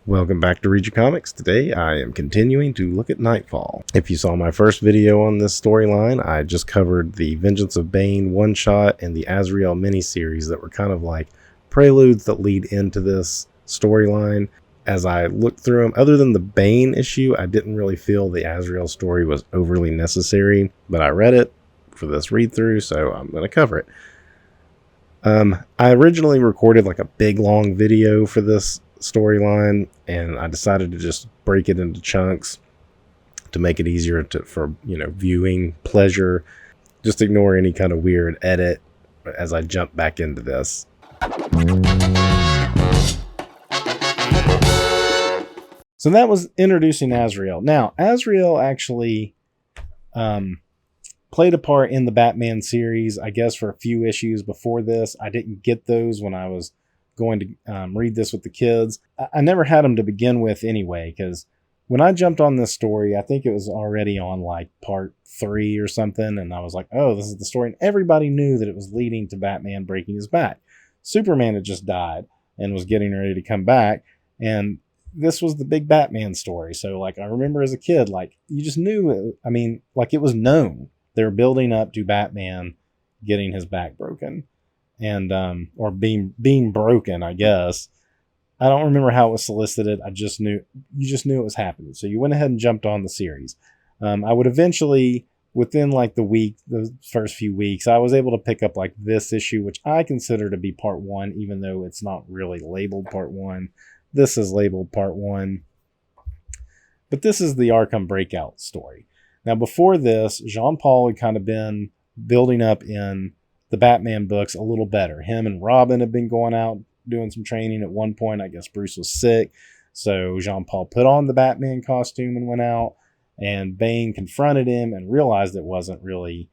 Welcome back to Read Your Comics. Today I am continuing to look at Knightfall. If you saw my first video on this storyline, I just covered the Vengeance of Bane one-shot and the Azrael miniseries that were kind of like preludes that lead into this storyline. As I looked through them, other than the Bane issue, I didn't really feel the Azrael story was overly necessary, but I read it for this read-through, so I'm going to cover it. I originally recorded like a big long video for this storyline, and I decided to just break it into chunks to make it easier for viewing pleasure. Just ignore any kind of weird edit as I jump back into this. So that was introducing Azrael. Now, Azrael actually played a part in the Batman series, I guess, for a few issues before this. I didn't get those when I was going to read this with the kids. I never had them to begin with anyway, because when I jumped on this story, I think it was already on like part 3 or something, and I was like, oh, this is the story. And everybody knew that it was leading to Batman breaking his back. Superman had just died and was getting ready to come back, and this was the big Batman story. So like, I remember as a kid, like, you just knew, like, it was known. They were building up to Batman getting his back broken, and or being broken, I guess. I don't remember how it was solicited. You just knew it was happening. So you went ahead and jumped on the series. I would eventually, within like the first few weeks, I was able to pick up like this issue, which I consider to be part 1, even though it's not really labeled part 1. This is labeled part 1. But this is the Arkham Breakout story. Now, before this, Jean-Paul had kind of been building up in the Batman books a little better. Him and Robin had been going out doing some training at one point. I guess Bruce was sick, so Jean-Paul put on the Batman costume and went out, and Bane confronted him and realized it wasn't really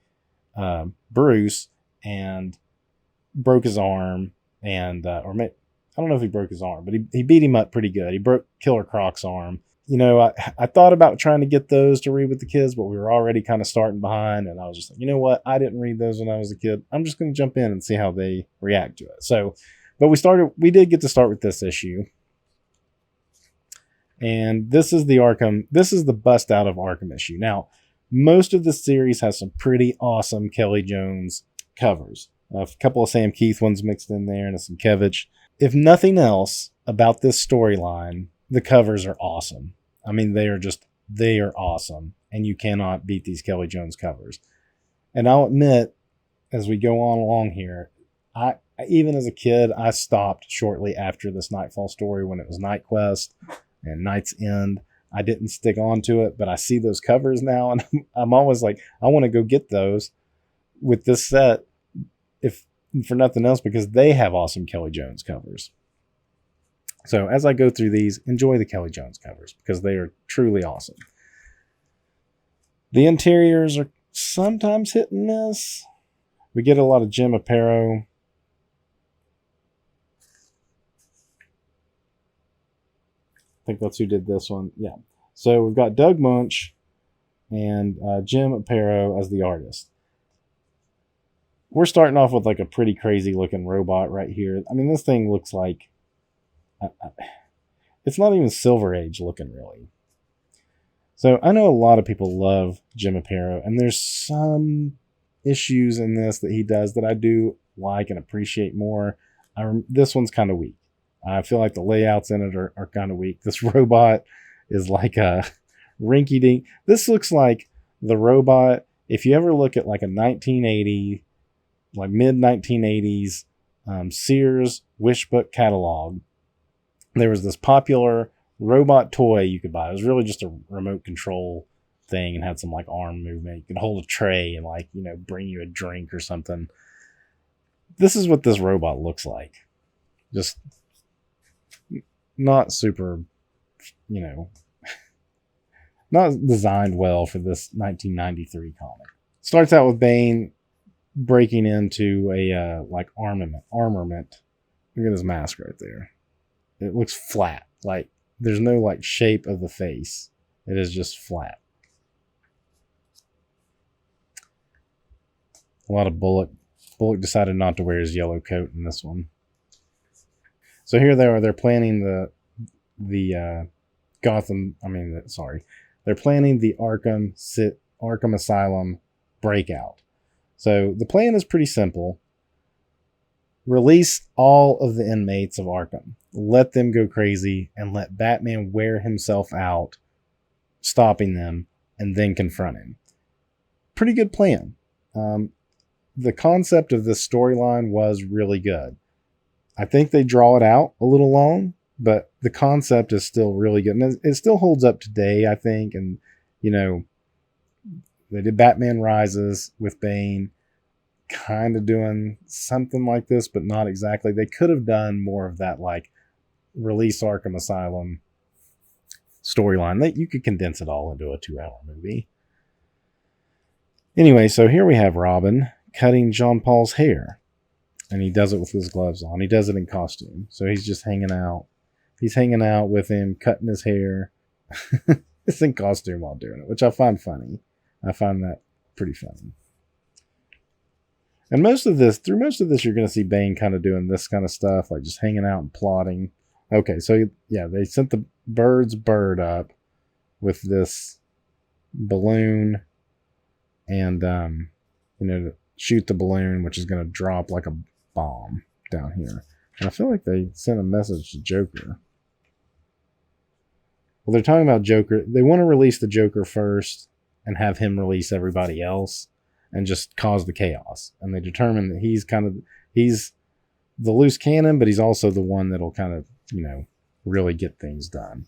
Bruce, and broke his arm, and I don't know if he broke his arm, but he beat him up pretty good. He broke Killer Croc's arm. I thought about trying to get those to read with the kids, but we were already kind of starting behind, and I was just like, you know what? I didn't read those when I was a kid. I'm just going to jump in and see how they react to it. So, but we did get to start with this issue. And this is the bust out of Arkham issue. Now, most of the series has some pretty awesome Kelly Jones covers. A couple of Sam Keith ones mixed in there and some Kevich. If nothing else about this storyline, the covers are awesome. They are awesome. And you cannot beat these Kelly Jones covers. And I'll admit, as we go on along here, even as a kid, I stopped shortly after this Knightfall story when it was Night Quest and Night's End. I didn't stick on to it, but I see those covers now, and I'm always like, I want to go get those with this set, if for nothing else, because they have awesome Kelly Jones covers. So as I go through these, enjoy the Kelly Jones covers because they are truly awesome. The interiors are sometimes hit and miss. We get a lot of Jim Aparo. I think that's who did this one. Yeah. So we've got Doug Munch and Jim Aparo as the artist. We're starting off with like a pretty crazy looking robot right here. This thing looks like it's not even Silver Age looking, really. So I know a lot of people love Jim Aparo, and there's some issues in this that he does that I do like and appreciate more. This one's kind of weak. I feel like the layouts in it are kind of weak. This robot is like a rinky-dink. This looks like the robot, if you ever look at like a 1980, like mid-1980s Sears wish book catalog, there was this popular robot toy you could buy. It was really just a remote control thing and had some like arm movement. You could hold a tray and like, bring you a drink or something. This is what this robot looks like. Just not super, not designed well for this 1993 comic. Starts out with Bane breaking into a like armament. Look at his mask right there. It looks flat. Like there's no like shape of the face. It is just flat. A lot of Bullock. Bullock decided not to wear his yellow coat in this one. So here they are. They're planning the Gotham. They're planning the Arkham Asylum breakout. So the plan is pretty simple. Release all of the inmates of Arkham. Let them go crazy and let Batman wear himself out, stopping them, and then confront him. Pretty good plan. The concept of this storyline was really good. I think they draw it out a little long, but the concept is still really good. And it still holds up today, I think. And, they did Batman Rises with Bane, kind of doing something like this, but not exactly. They could have done more of that, like, release Arkham Asylum storyline. You could condense it all into a 2-hour movie. Anyway, so here we have Robin cutting Jean Paul's hair. And he does it with his gloves on. He does it in costume. So he's just hanging out. He's hanging out with him, cutting his hair. It's in costume while doing it, which I find funny. I find that pretty funny. And through most of this, you're going to see Bane kind of doing this kind of stuff, like just hanging out and plotting. Okay, so yeah, they sent the bird up with this balloon and, to shoot the balloon, which is going to drop like a bomb down here. And I feel like they sent a message to Joker. Well, they're talking about Joker. They want to release the Joker first and have him release everybody else and just cause the chaos. And they determine that he's the loose cannon, but he's also the one that'll kind of, really get things done.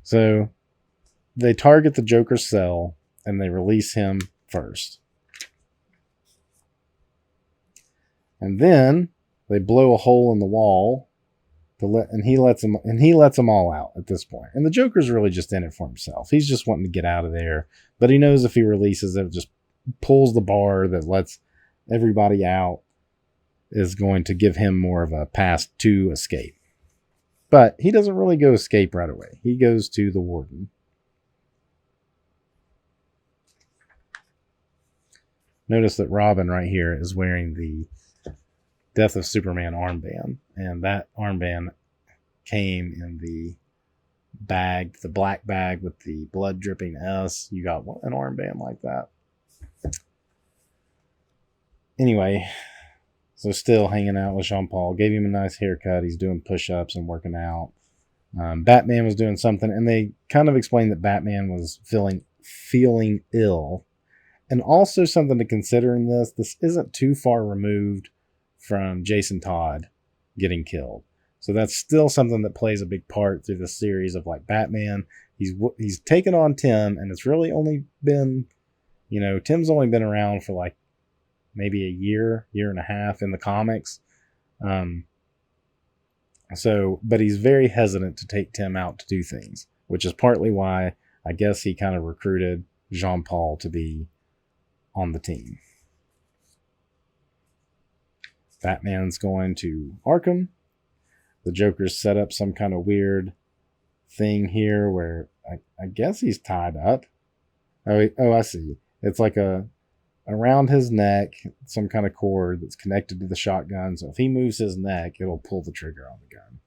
So they target the Joker's cell and they release him first. And then they blow a hole in the wall and he lets them all out at this point. And the Joker's really just in it for himself. He's just wanting to get out of there, but he knows if he releases it, just pulls the bar that lets everybody out, is going to give him more of a path to escape. But he doesn't really go escape right away. He goes to the warden. Notice that Robin right here is wearing the Death of Superman armband, and that armband came in the bag, the black bag with the blood dripping S. You got an armband like that. Anyway, so still hanging out with Jean Paul. Gave him a nice haircut. He's doing push-ups and working out. Batman was doing something, and they kind of explained that Batman was feeling ill. And also something to consider in this isn't too far removed from Jason Todd getting killed. So that's still something that plays a big part through the series of like Batman. He's taken on Tim, and it's really only been, Tim's only been around for like maybe a year and a half in the comics. But he's very hesitant to take Tim out to do things, which is partly why I guess he kind of recruited Jean Paul to be on the team. Batman's going to Arkham. The Joker's set up some kind of weird thing here where I guess he's tied up. Oh, I see. It's like around his neck, some kind of cord that's connected to the shotgun. So if he moves his neck, it'll pull the trigger on the gun.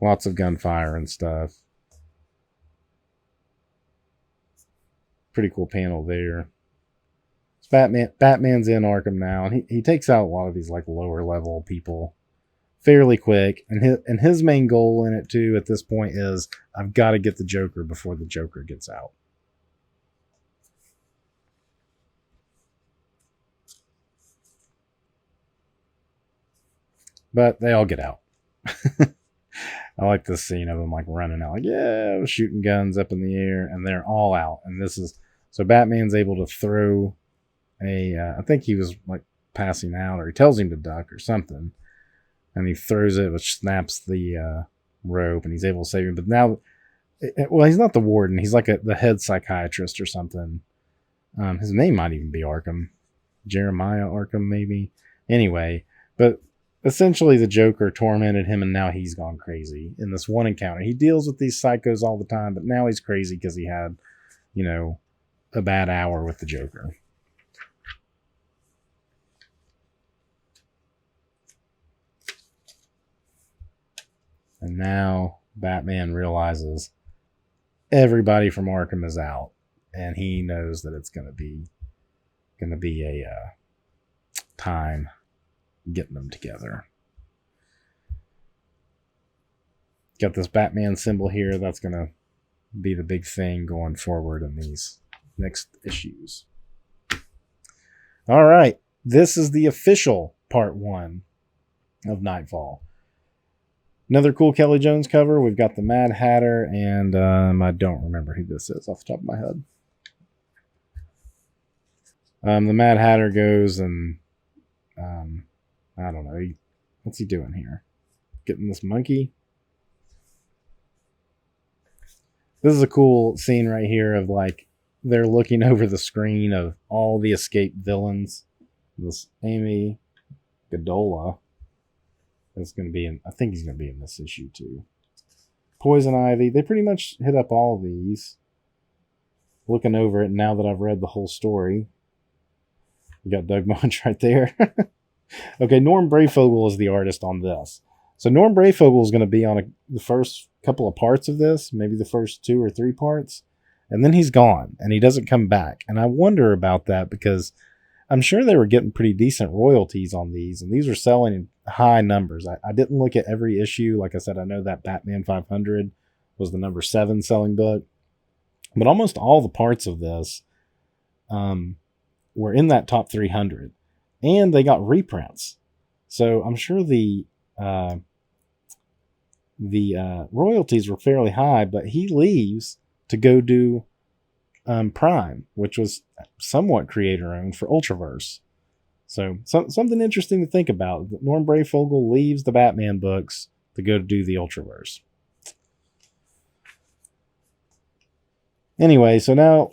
Lots of gunfire and stuff. Pretty cool panel there. Batman's in Arkham now, and he takes out a lot of these like lower level people fairly quick. And his main goal in it too at this point is I've got to get the Joker before the Joker gets out. But they all get out. I like this scene of them like running out, like, yeah, shooting guns up in the air, and they're all out. And this is, so Batman's able to throw I think he was like passing out, or he tells him to duck or something. And he throws it, which snaps the rope, and he's able to save him. But now, he's not the warden. He's like the head psychiatrist or something. His name might even be Arkham. Jeremiah Arkham, maybe. Anyway, but essentially the Joker tormented him, and now he's gone crazy in this one encounter. He deals with these psychos all the time, but now he's crazy because he had, a bad hour with the Joker. And now Batman realizes everybody from Arkham is out, and he knows that it's going to be a time getting them together. Got this Batman symbol here. That's going to be the big thing going forward in these next issues. All right. This is the official part 1 of Knightfall. Another cool Kelly Jones cover. We've got the Mad Hatter, and I don't remember who this is off the top of my head. The Mad Hatter goes and I don't know. What's he doing here? Getting this monkey? This is a cool scene right here of like they're looking over the screen of all the escaped villains. This Amy Gadola is going to be in, I think he's going to be in this issue too. Poison Ivy. They pretty much hit up all of these. Looking over it now that I've read the whole story. You got Doug Munch right there. Okay, Norm Brayfogle is the artist on this. So Norm Brayfogle is going to be on the first couple of parts of this, maybe the first 2 or 3 parts, and then he's gone, and he doesn't come back. And I wonder about that because I'm sure they were getting pretty decent royalties on these, and these were selling in high numbers. I didn't look at every issue. Like I said, I know that Batman 500 was the number 7 selling book, but almost all the parts of this were in that top 300, and they got reprints. So I'm sure the royalties were fairly high, but he leaves to go do Prime, which was somewhat creator-owned for Ultraverse. So something interesting to think about. Norm Brayfogle leaves the Batman books to go to do the Ultraverse. Anyway, so now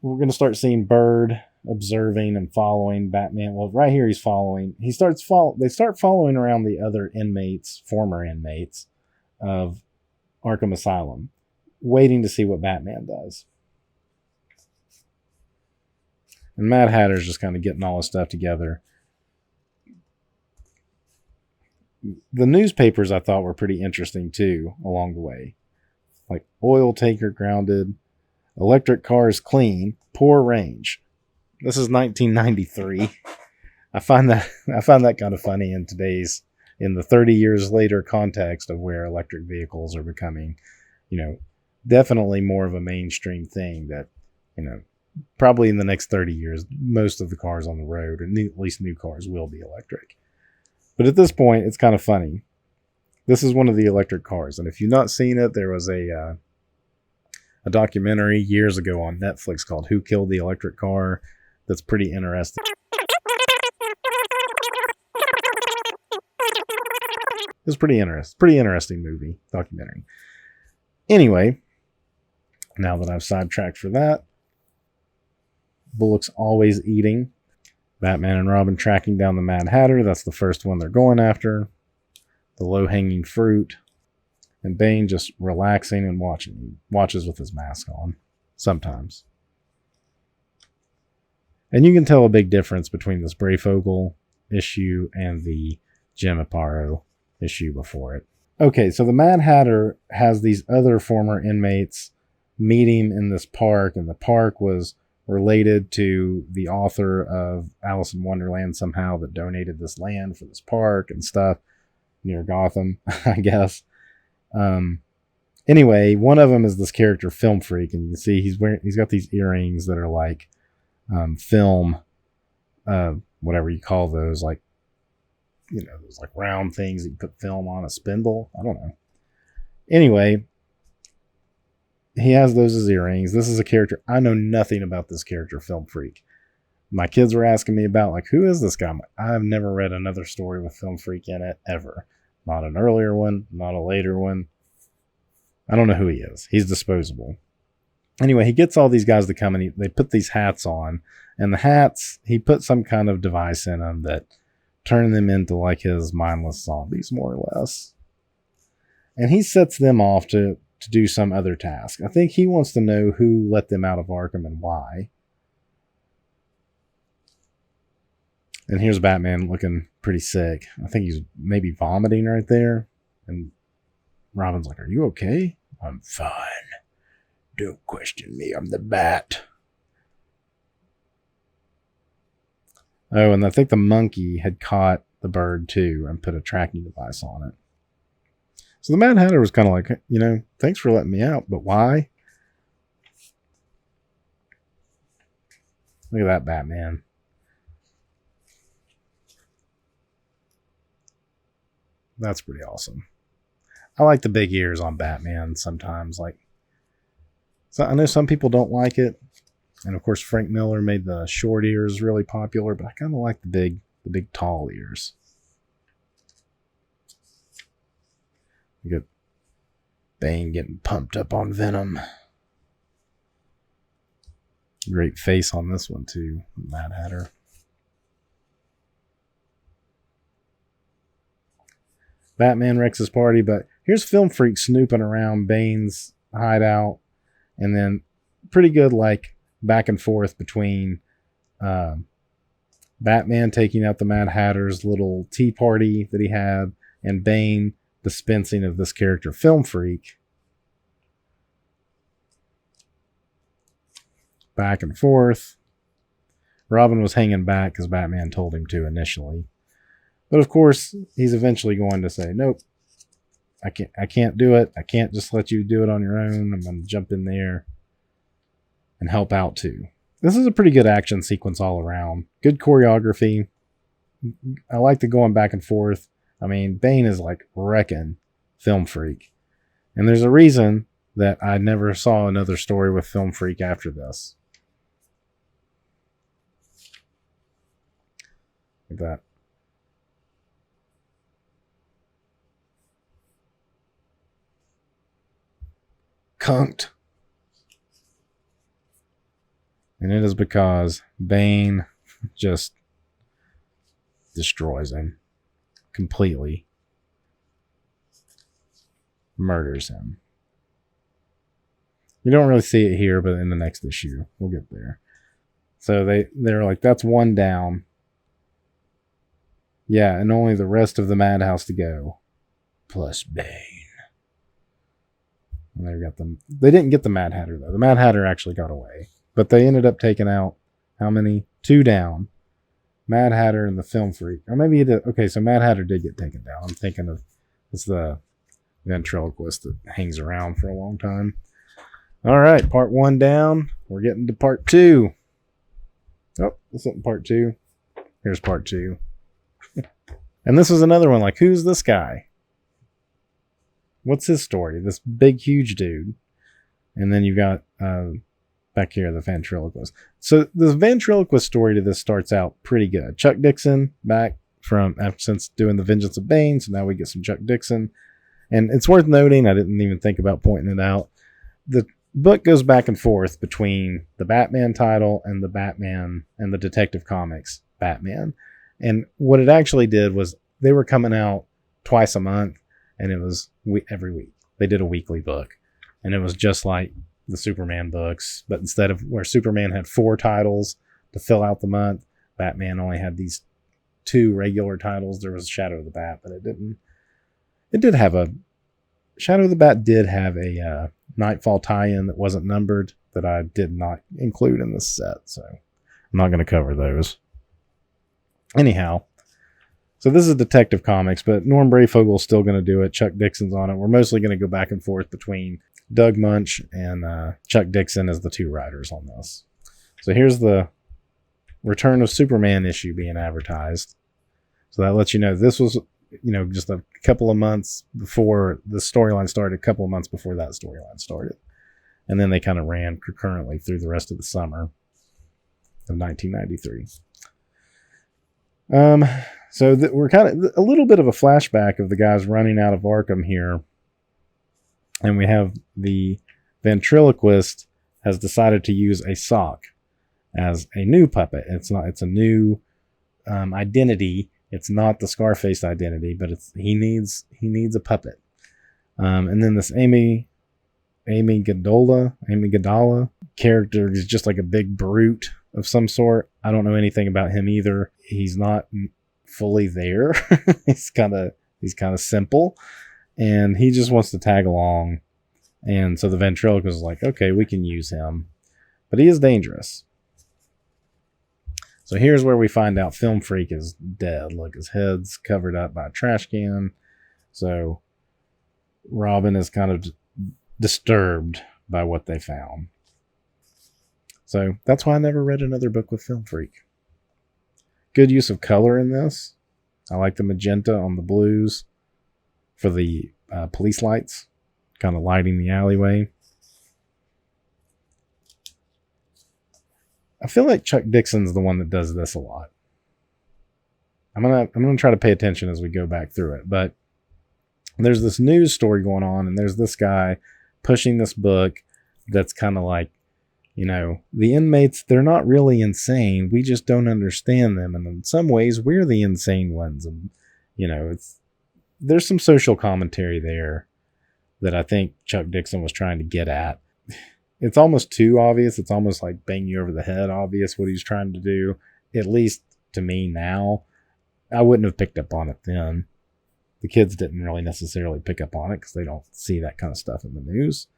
we're going to start seeing Bird observing and following Batman. Well, right here he's following. They start following around the other inmates, former inmates of Arkham Asylum, waiting to see what Batman does. And Mad Hatter's just kind of getting all his stuff together. The newspapers I thought were pretty interesting too along the way. Like oil tanker grounded, electric cars clean, poor range. This is 1993. I find that kind of funny in the 30 years later context of where electric vehicles are becoming, definitely more of a mainstream thing that, probably in the next 30 years, most of the cars on the road, or at least new cars, will be electric. But at this point, it's kind of funny. This is one of the electric cars. And if you've not seen it, there was a documentary years ago on Netflix called Who Killed the Electric Car? That's pretty interesting. It's pretty interesting movie, documentary. Anyway, now that I've sidetracked for that, Bullock's always eating. Batman and Robin tracking down the Mad Hatter. That's the first one they're going after. The low-hanging fruit. And Bane just relaxing and watching. He watches with his mask on. Sometimes. And you can tell a big difference between this Brayfogle issue and the Jim Aparo issue before it. Okay, so the Mad Hatter has these other former inmates meet him in this park, and the park was related to the author of Alice in Wonderland somehow that donated this land for this park and stuff near Gotham, I guess. Anyway, one of them is this character Film Freak, and you can see he's got these earrings that are like film, whatever you call those, like, those like round things that you put film on, a spindle. I don't know. Anyway, he has those as earrings. This is a character. I know nothing about this character, Film Freak. My kids were asking me about, like, who is this guy? I've never read another story with Film Freak in it, ever. Not an earlier one, not a later one. I don't know who he is. He's disposable. Anyway, he gets all these guys to come, and they put these hats on. And the hats, he put some kind of device in them that turned them into like his mindless zombies, more or less. And he sets them off to do some other task. I think he wants to know who let them out of Arkham and why. And here's Batman looking pretty sick. I think he's maybe vomiting right there. And Robin's like, "Are you okay?" "I'm fine. Don't question me. I'm the Bat." Oh, and I think the monkey had caught the bird too and put a tracking device on it. So the Mad Hatter was kind of like, thanks for letting me out, but why? Look at that Batman. That's pretty awesome. I like the big ears on Batman sometimes. So I know some people don't like it. And of course, Frank Miller made the short ears really popular, but I kind of like the big tall ears. You get Bane getting pumped up on Venom. Great face on this one too, Mad Hatter. Batman wrecks his party, but here's Film Freak snooping around Bane's hideout, and then pretty good back and forth between Batman taking out the Mad Hatter's little tea party that he had, and Bane dispensing of this character, Film Freak. Back and forth. Robin was hanging back because Batman told him to initially. But of course, he's eventually going to say, "Nope, I can't do it. I can't just let you do it on your own. I'm going to jump in there and help out too." This is a pretty good action sequence all around. Good choreography. I like the going back and forth. I mean, Bane is wrecking Film Freak. And there's a reason that I never saw another story with Film Freak after this. Like that. Cunked. And it is because Bane just destroys him completely. Murders him. You don't really see it here, but in the next issue, we'll get there. So they're like, that's one down. Yeah, and only the rest of the madhouse to go. Plus Bane. And they got them. They didn't get the Mad Hatter, though. The Mad Hatter actually got away. But they ended up taking out, how many? 2 down. Mad Hatter and the Film Freak. Or maybe he did. Okay, so Mad Hatter did get taken down. I'm thinking of, it's the ventriloquist that hangs around for a long time. All right, part 1 down. We're getting to part 2. Oh, this isn't part 2. Here's part 2. And this was another one, who's this guy? What's his story? This big, huge dude. And then you've got, back here, the ventriloquist. So the ventriloquist story to this starts out pretty good. Chuck Dixon back since doing The Vengeance of Bane, so now we get some Chuck Dixon. And it's worth noting, I didn't even think about pointing it out, the book goes back and forth between the Batman title and the Batman and the Detective Comics Batman. And what it actually did was they were coming out twice a month, and it was every week. They did a weekly book. And it was just like the Superman books, but instead of where Superman had 4 titles to fill out the month, Batman only had these 2 regular titles. There was Shadow of the Bat, but Shadow of the Bat did have a Knightfall tie-in that wasn't numbered that I did not include in this set, so I'm not going to cover those. Anyhow, so this is Detective Comics, but Norm Brayfogel's still going to do it. Chuck Dixon's on it. We're mostly going to go back and forth between Doug Munch and Chuck Dixon as the 2 writers on this. So here's the Return of Superman issue being advertised. So that lets you know this was, just a couple of months before the storyline started, a couple of months before that storyline started. And then they kind of ran concurrently through the rest of the summer of 1993. So we're kind of a little bit of a flashback of the guys running out of Arkham here. And we have the ventriloquist has decided to use a sock as a new puppet. It's a new identity. It's not the Scarface identity, but he needs a puppet. And then this Amy Gadala character is just like a big brute of some sort. I don't know anything about him either. He's not fully there. He's kind of simple. and he just wants to tag along. And so the ventriloquist is like, okay, we can use him, but he is dangerous. So here's where we find out Film Freak is dead. Look, his head's covered up by a trash can. So Robin is kind of disturbed by what they found. So that's why I never read another book with Film Freak. Good use of color in this. I like the magenta on the blues for the police lights, kind of lighting the alleyway. I feel like Chuck Dixon's the one that does this a lot. I'm gonna try to pay attention as we go back through it. But there's this news story going on, and there's this guy pushing this book that's kind of like, you know, the inmates, they're not really insane. We just don't understand them. And in some ways, we're the insane ones. And, you know, there's some social commentary there that I think Chuck Dixon was trying to get at. It's almost too obvious. It's almost like bang you over the head obvious what he's trying to do. At least to me now. I wouldn't have picked up on it then. The kids didn't really necessarily pick up on it because they don't see that kind of stuff in the news.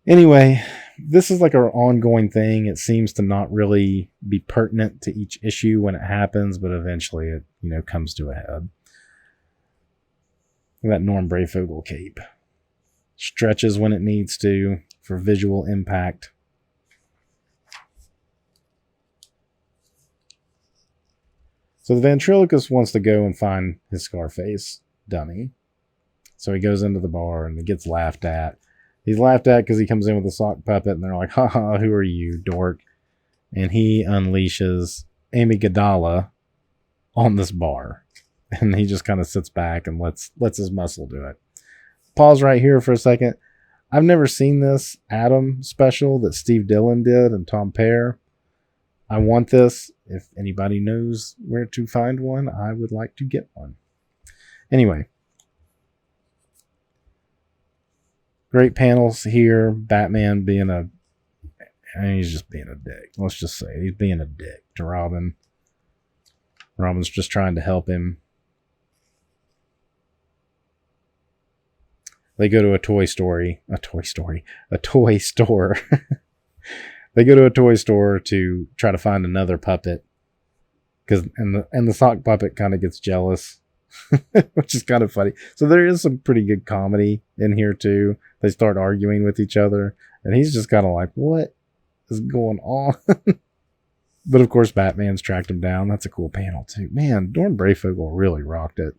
Anyway, this is like our ongoing thing. It seems to not really be pertinent to each issue when it happens, but eventually it, you know, comes to a head. That Norm Brayfogle cape stretches when it needs to for visual impact. So the ventriloquist wants to go and find his Scarface dummy. So he goes into the bar and he gets laughed at. He's laughed at because he comes in with a sock puppet and they're like, haha, who are you, dork? And he unleashes Amy Gadala on this bar. And he just kind of sits back and lets his muscle do it. Pause right here for a second. I've never seen this Adam special that Steve Dillon did and Tom Pear. I want this. If anybody knows where to find one, I would like to get one. Anyway. Great panels here. Batman he's just being a dick. Let's just say it. He's being a dick to Robin. Robin's just trying to help him. They go to a toy store. They go to a toy store to try to find another puppet. And the sock puppet kind of gets jealous. Which is kind of funny. So there is some pretty good comedy in here too. They start arguing with each other, and he's just kind of like, what is going on? But of course, Batman's tracked him down. That's a cool panel too. Man, Norm Brayfogle really rocked it.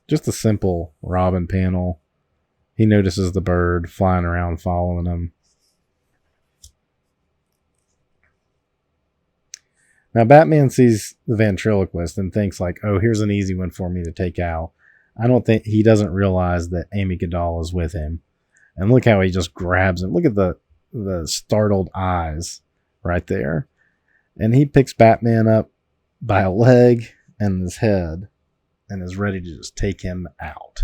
Just a simple Robin panel. He notices the bird flying around following him. Now, Batman sees the ventriloquist and thinks like, oh, here's an easy one for me to take out. I don't think he doesn't realize that Amy Gadala is with him. And look how he just grabs him. Look at the startled eyes right there. And he picks Batman up by a leg and his head and is ready to just take him out.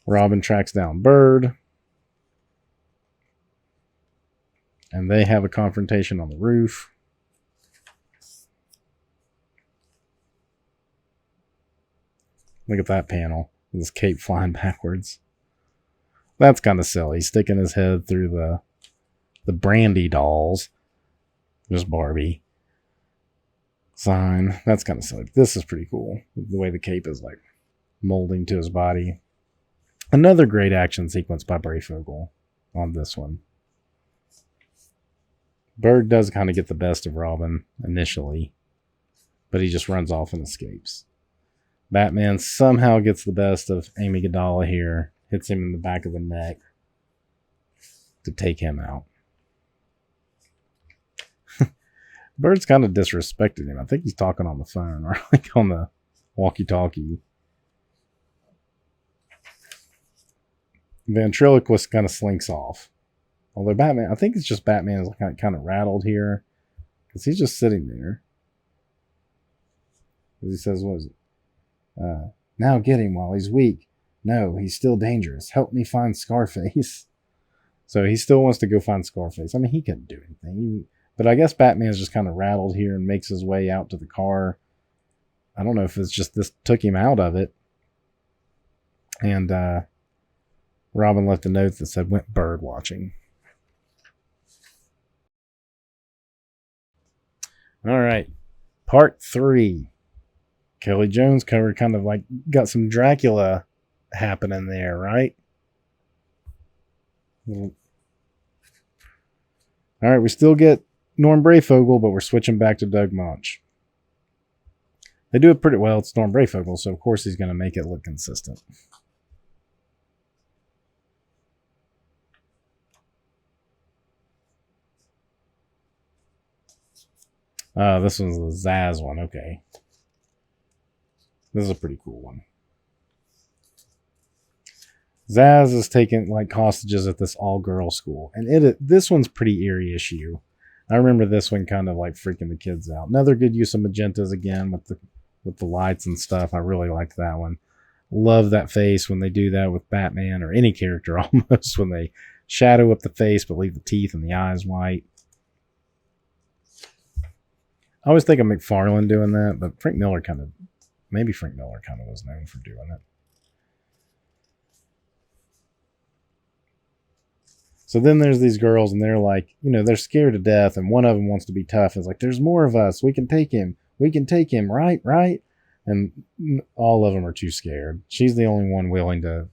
Robin tracks down Bird. And they have a confrontation on the roof. Look at that panel. With his cape flying backwards. That's kind of silly. Sticking his head through the Brandy dolls. Just Barbie. Sign. That's kind of silly. This is pretty cool. The way the cape is like molding to his body. Another great action sequence by Brayfogle on this one. Bird does kind of get the best of Robin initially, but he just runs off and escapes. Batman somehow gets the best of Amy Gadala here, hits him in the back of the neck to take him out. Bird's kind of disrespected him. I think he's talking on the phone or like on the walkie-talkie. Ventriloquist kind of slinks off. Although Batman, I think it's just Batman is kind of rattled here. Because he's just sitting there. He says, what is it? Now get him while he's weak. No, he's still dangerous. Help me find Scarface. So he still wants to go find Scarface. I mean, he couldn't do anything. But I guess Batman's just kind of rattled here and makes his way out to the car. I don't know if it's just this took him out of it. And Robin left a note that said, went bird watching. All right. Part 3. Kelly Jones cover kind of like got some Dracula happening there, right? All right, we still get Norm Brayfogle, but we're switching back to Doug Munch. They do it pretty well. It's Norm Brayfogle, so of course he's going to make it look consistent. This one's the Zaz one. Okay. This is a pretty cool one. Zaz is taken like hostages at this all-girl school. And this one's pretty eerie issue. I remember this one kind of like freaking the kids out. Another good use of magentas again with the lights and stuff. I really liked that one. Love that face when they do that with Batman or any character almost, when they shadow up the face but leave the teeth and the eyes white. I always think of McFarlane doing that, but Frank Miller kind of was known for doing it. So then there's these girls, and they're like, they're scared to death, and one of them wants to be tough. It's like, there's more of us. We can take him. We can take him. Right? And all of them are too scared. She's the only one willing to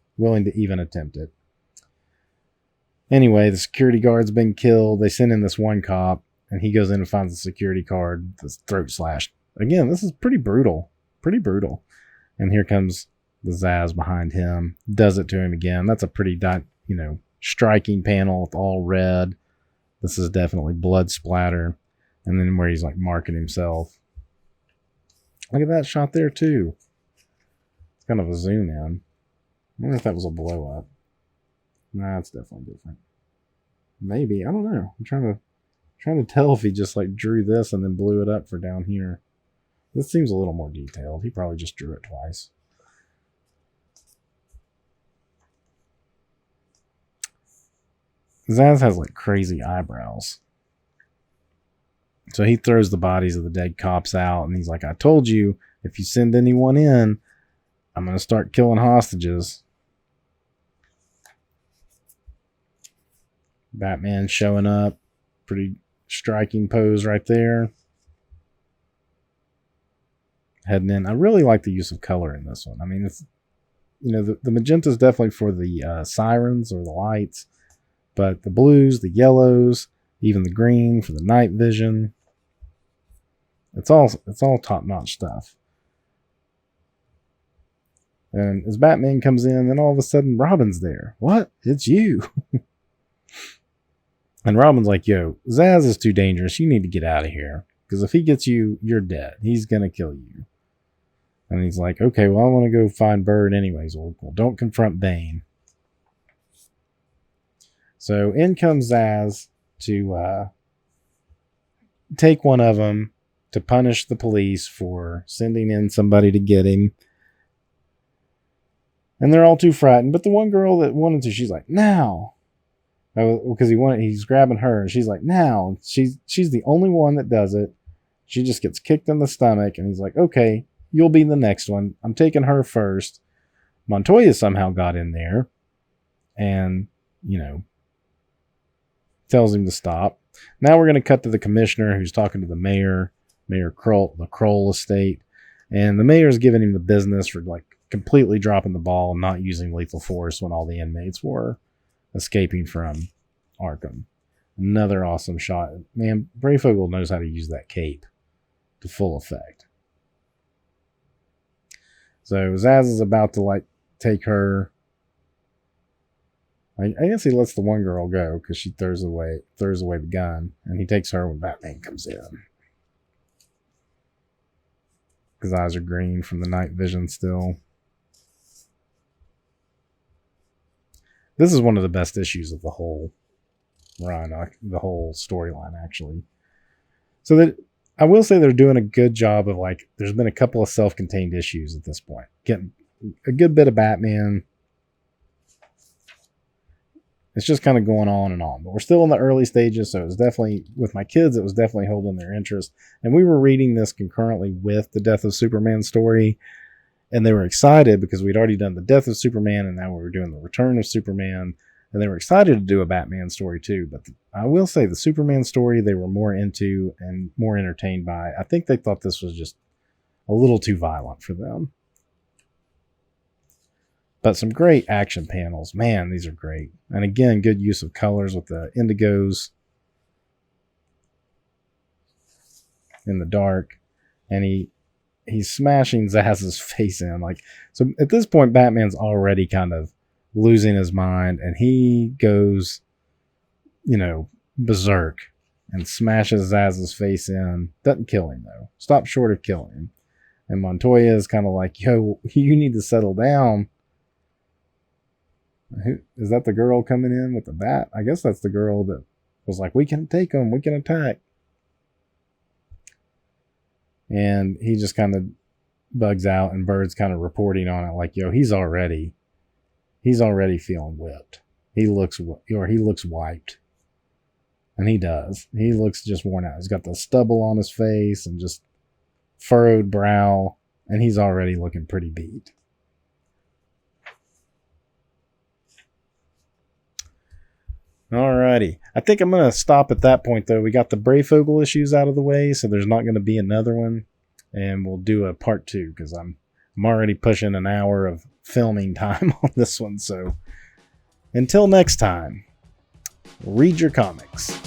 even attempt it. Anyway, the security guard's been killed. They send in this one cop, and he goes in and finds the security guard, his throat slashed. Again, this is pretty brutal. Pretty brutal. And here comes the Zaz behind him. Does it to him again. That's a pretty, striking panel with all red. This is definitely blood splatter. And then where he's like marking himself. Look at that shot there too. It's kind of a zoom in. I wonder if that was a blow up. Nah, it's definitely different. Maybe. I don't know. I'm trying to tell if he just like drew this and then blew it up for down here. This seems a little more detailed. He probably just drew it twice. Zaz has like crazy eyebrows. So he throws the bodies of the dead cops out and he's like, I told you, if you send anyone in, I'm going to start killing hostages. Batman showing up. Pretty striking pose right there. Heading in. I really like the use of color in this one. I mean, it's, the magenta is definitely for the sirens or the lights. But the blues, the yellows, even the green for the night vision. It's all top-notch stuff. And as Batman comes in, then all of a sudden Robin's there. What? It's you. And Robin's like, yo, Zaz is too dangerous. You need to get out of here. Because if he gets you, you're dead. He's going to kill you. And he's like, okay, well, I want to go find Bird anyways. Well, don't confront Bane. So in comes Zaz to take one of them to punish the police for sending in somebody to get him. And they're all too frightened. But the one girl that wanted to, she's like, now. Because he's grabbing her. And she's like, now. She's the only one that does it. She just gets kicked in the stomach. And he's like, okay, you'll be the next one. I'm taking her first. Montoya somehow got in there. And, tells him to stop. Now we're going to cut to the commissioner who's talking to the mayor, Mayor Kroll, the Kroll estate. And the mayor's giving him the business for like completely dropping the ball and not using lethal force when all the inmates were escaping from Arkham. Another awesome shot. Man, Brayfogle knows how to use that cape to full effect. So Zaz is about to like take her. I guess he lets the one girl go because she throws away the gun, and he takes her when Batman comes in. His eyes are green from the night vision still. This is one of the best issues of the whole run, the whole storyline, actually. So that I will say they're doing a good job of like, there's been a couple of self-contained issues at this point. Getting a good bit of Batman. it's just kind of going on and on. But we're still in the early stages, so it was definitely, with my kids, it was definitely holding their interest. And we were reading this concurrently with the Death of Superman story, and they were excited because we'd already done the Death of Superman, and now we were doing the Return of Superman, and they were excited to do a Batman story too. But I will say the Superman story they were more into and more entertained by. I think they thought this was just a little too violent for them. But some great action panels. Man, these are great. And again, good use of colors with the indigos in the dark. And he's smashing Zaz's face in. Like, so at this point, Batman's already kind of losing his mind, and he goes, berserk and smashes Zaz's face in. Doesn't kill him though. Stops short of killing him. And Montoya is kind of like, yo, you need to settle down. Is that the girl coming in with the bat? I guess that's the girl that was like, we can take him, we can attack. And he just kind of bugs out, and Bird's kind of reporting on it like, yo, he's already feeling whipped. He looks wiped. And he does. He looks just worn out. He's got the stubble on his face and just furrowed brow, and he's already looking pretty beat. Alrighty. I think I'm going to stop at that point, though. We got the Brayfogle issues out of the way, so there's not going to be another one. And we'll do a part 2, because I'm already pushing an hour of filming time on this one. So until next time, read your comics.